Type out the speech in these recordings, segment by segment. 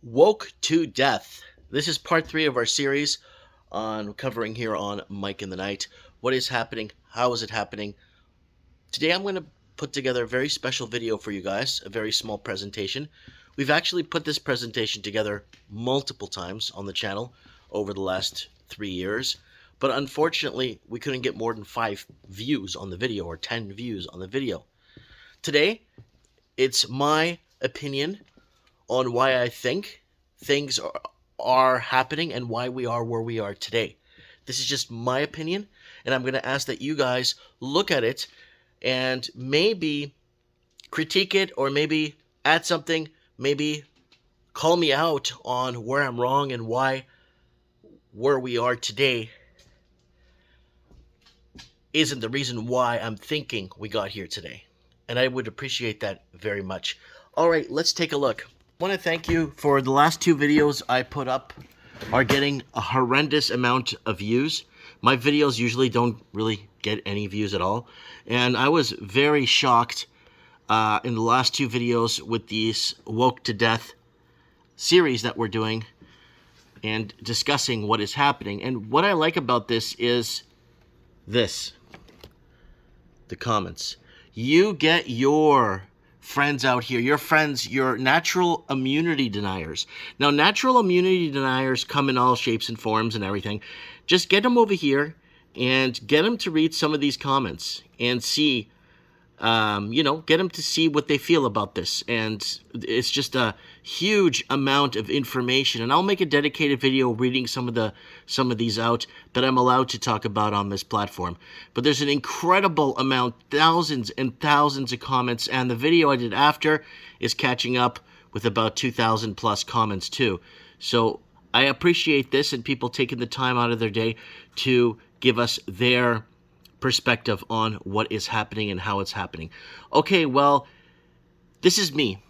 Woke to Death. This is part 3 of our series on covering here on Mike in the Night. What is happening? How is it happening? Today I'm going to put together a very special video for you guys, a very small presentation. We've actually put this presentation together multiple times on the channel over the last 3 years, but unfortunately we couldn't get more than 5 views on the video or 10 views on the video. Today, it's my opinion on why I think things are happening and why we are where we are today. This is just my opinion, and I'm going to ask that you guys look at it and maybe critique it or maybe add something, maybe call me out on where I'm wrong and why where we are today isn't the reason why I'm thinking we got here today. And I would appreciate that very much. All right, let's take a look. I want to thank you for the last 2 videos I put up are getting a horrendous amount of views. My videos usually don't really get any views at all. And I was very shocked in the last 2 videos with these Woke to Death series that we're doing and discussing what is happening. And what I like about this is this. The comments. You get your friends out here, your friends, your natural immunity deniers. Now, natural immunity deniers come in all shapes and forms and everything. Just get them over here and get them to read some of these comments and see, get them to see what they feel about this. And it's just a huge amount of information. And I'll make a dedicated video reading some of these out that I'm allowed to talk about on this platform. But there's an incredible amount, thousands and thousands of comments. And the video I did after is catching up with about 2,000 plus comments too. So I appreciate this and people taking the time out of their day to give us their perspective on what is happening and how it's happening. Okay, well, this is me.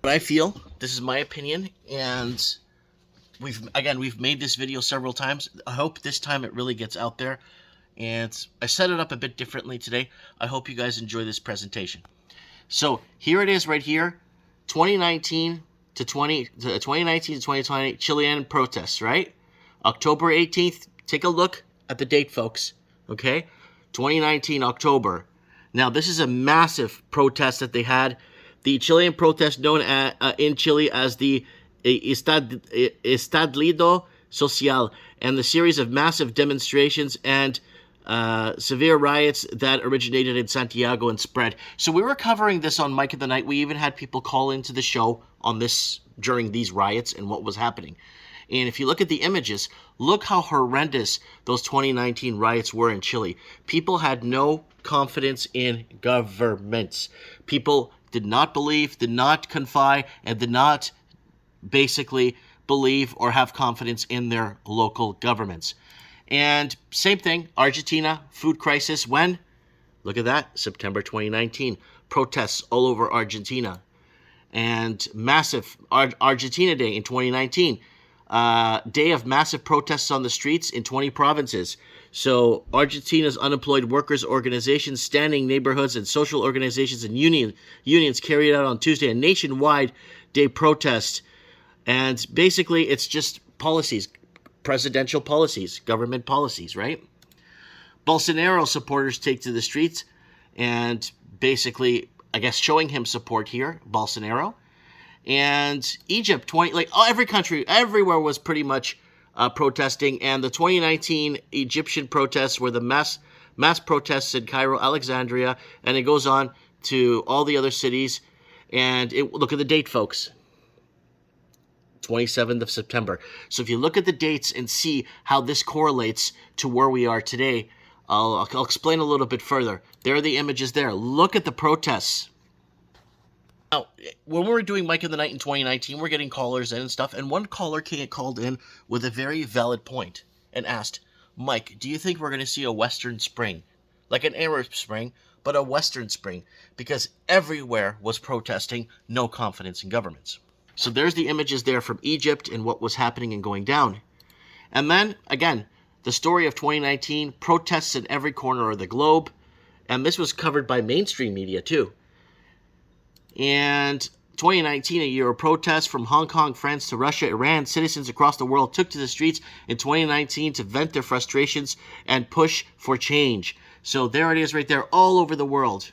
What I feel, this is my opinion, and we've made this video several times. I hope this time it really gets out there, and I set it up a bit differently today. I hope you guys enjoy this presentation. So here it is right here, 2019 to 2020 Chilean protests, right? October 18th, take a look at the date, folks. Okay, 2019 October. Now, this is a massive protest that they had. The Chilean protest known in Chile as the Estadlido Social, and the series of massive demonstrations and severe riots that originated in Santiago and spread. So we were covering this on Mike of the Night. We even had people call into the show on this during these riots and what was happening. And if you look at the images, look how horrendous those 2019 riots were in Chile. People had no confidence in governments. People did not believe, did not confide, and did not basically believe or have confidence in their local governments. And same thing, Argentina, food crisis. When? Look at that, September 2019. Protests all over Argentina. And massive Argentina Day in 2019. Day of massive protests on the streets in 20 provinces. So Argentina's unemployed workers organizations, standing neighborhoods, and social organizations and unions carried out on Tuesday a nationwide day protest. And basically it's just policies, presidential policies, government policies, right? Bolsonaro supporters take to the streets and basically, I guess, showing him support here, Bolsonaro. And Egypt, every country, everywhere was pretty much protesting. And the 2019 Egyptian protests were the mass protests in Cairo, Alexandria, and it goes on to all the other cities. And look at the date, folks. 27th of September. So if you look at the dates and see how this correlates to where we are today, I'll explain a little bit further. There are the images there. Look at the protests. Now, when we were doing Mike in the Night in 2019, we're getting callers in and stuff, and one caller called in with a very valid point and asked, Mike, do you think we're going to see a Western Spring? Like an Arab Spring, but a Western Spring, because everywhere was protesting no confidence in governments. So there's the images there from Egypt and what was happening and going down. And then, again, the story of 2019, protests in every corner of the globe, and this was covered by mainstream media too. And 2019, a year of protests from Hong Kong, France to Russia, Iran. Citizens across the world took to the streets in 2019 to vent their frustrations and push for change. So there it is right there, all over the world.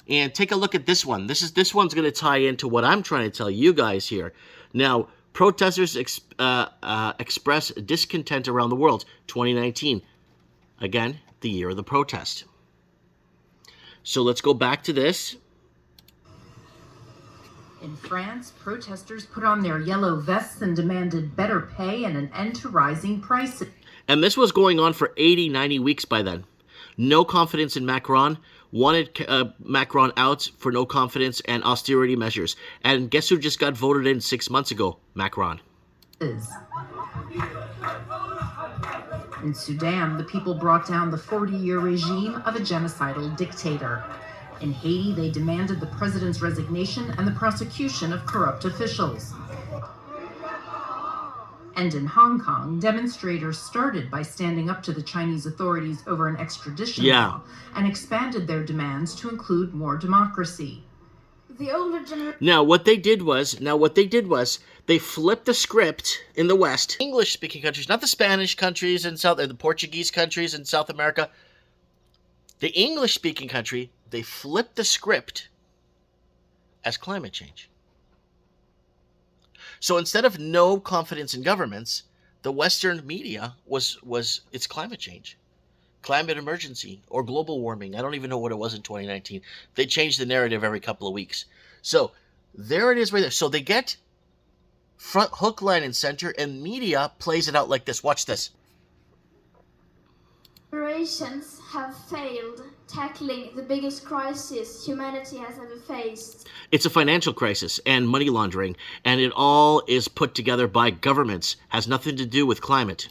And take a look at this one. This one's going to tie into what I'm trying to tell you guys here. Now, protesters express discontent around the world. 2019, again, the year of the protest. So let's go back to this. In France, protesters put on their yellow vests and demanded better pay and an end to rising prices. And this was going on for 80, 90 weeks by then. No confidence in Macron. Wanted Macron out for no confidence and austerity measures. And guess who just got voted in 6 months ago? Macron. In Sudan, the people brought down the 40-year regime of a genocidal dictator. In Haiti, they demanded the president's resignation and the prosecution of corrupt officials. And in Hong Kong, demonstrators started by standing up to the Chinese authorities over an extradition law and expanded their demands to include more democracy. Now what they did was they flipped the script in the West. English-speaking countries, not the Spanish countries and the Portuguese countries in South America. The English-speaking country, they flipped the script as climate change. So instead of no confidence in governments, the Western media was it's climate change, climate emergency, or global warming. I don't even know what it was in 2019. They changed the narrative every couple of weeks. So there it is right there. So they get front hook, line, and center, and media plays it out like this. Watch this. Generations have failed tackling the biggest crisis humanity has ever faced. It's a financial crisis and money laundering, and it all is put together by governments. Has nothing to do with climate.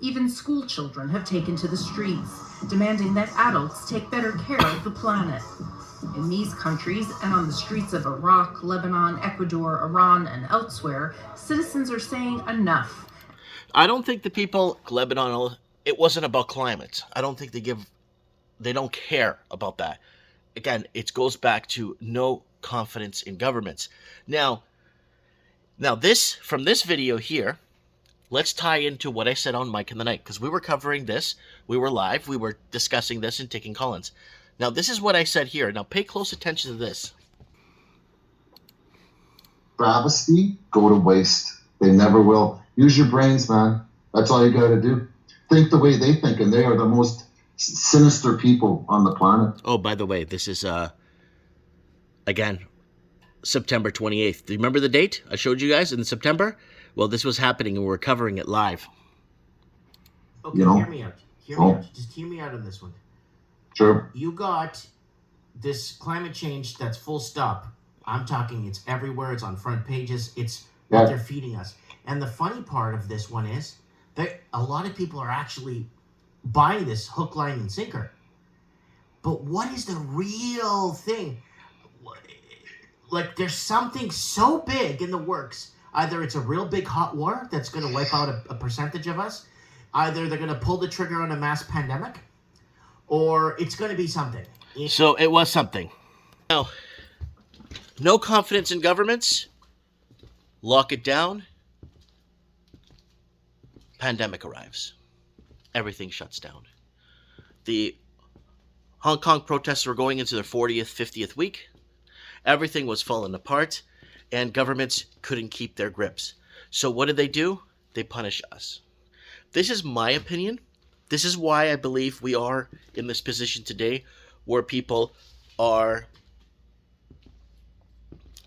Even school children have taken to the streets, demanding that adults take better care of the planet. In these countries and on the streets of Iraq, Lebanon, Ecuador, Iran, and elsewhere, citizens are saying enough. I don't think the people, Lebanon, it wasn't about climate. I don't think they don't care about that. Again, it goes back to no confidence in governments. Now this, from this video here, let's tie into what I said on Mike in the Night, because we were covering this, we were live, we were discussing this and taking call-ins. Now this is what I said here. Now pay close attention to this. Travesty, go to waste. They never will. Use your brains, man. That's all you got to do. Think the way they think, and they are the most sinister people on the planet. Oh, by the way, this is again September 28th. Do you remember the date I showed you guys in September? Well, this was happening and we're covering it live. Okay, hear me out. Hear me out. Just hear me out on this one. Sure. You got this climate change that's full stop. I'm talking, it's everywhere. It's on front pages. It's what they're feeding us. And the funny part of this one is that a lot of people are actually buying this hook, line, and sinker. But what is the real thing? Like, there's something so big in the works. Either it's a real big hot war that's going to wipe out a percentage of us. Either they're going to pull the trigger on a mass pandemic. Or it's going to be something. So it was something. Now, no confidence in governments. Lock it down. Pandemic arrives. Everything shuts down. The Hong Kong protests were going into their 40th, 50th week. Everything was falling apart, and governments couldn't keep their grips. So what did they do? They punish us. This is my opinion. This is why I believe we are in this position today where people are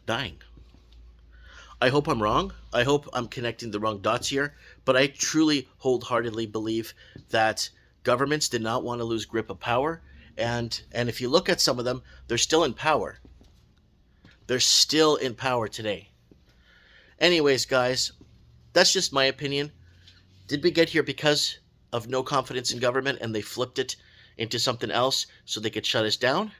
dying. I hope I'm wrong. I hope I'm connecting the wrong dots here. But I truly wholeheartedly believe that governments did not want to lose grip of power. And if you look at some of them, they're still in power. They're still in power today. Anyways, guys, that's just my opinion. Did we get here because of no confidence in government and they flipped it into something else so they could shut us down?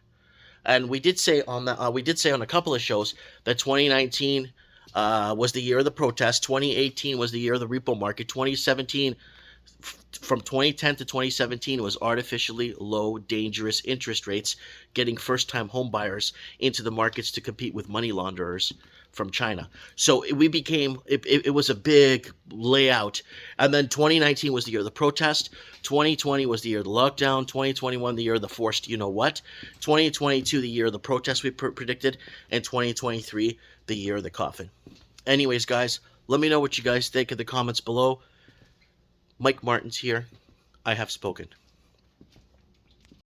And we did say on a couple of shows that 2019 was the year of the protest. 2018 was the year of the repo market. 2017 from 2010 to 2017 was artificially low, dangerous interest rates, getting first-time home buyers into the markets to compete with money launderers from China. So it was a big layout. And then 2019 was the year of the protest. 2020 was the year of the lockdown. 2021, the year of the forced you know what. 2022, the year of the protest we predicted. And 2023, the year of the coffin. Anyways, guys, let me know what you guys think in the comments below. Mike Martin's here. I have spoken.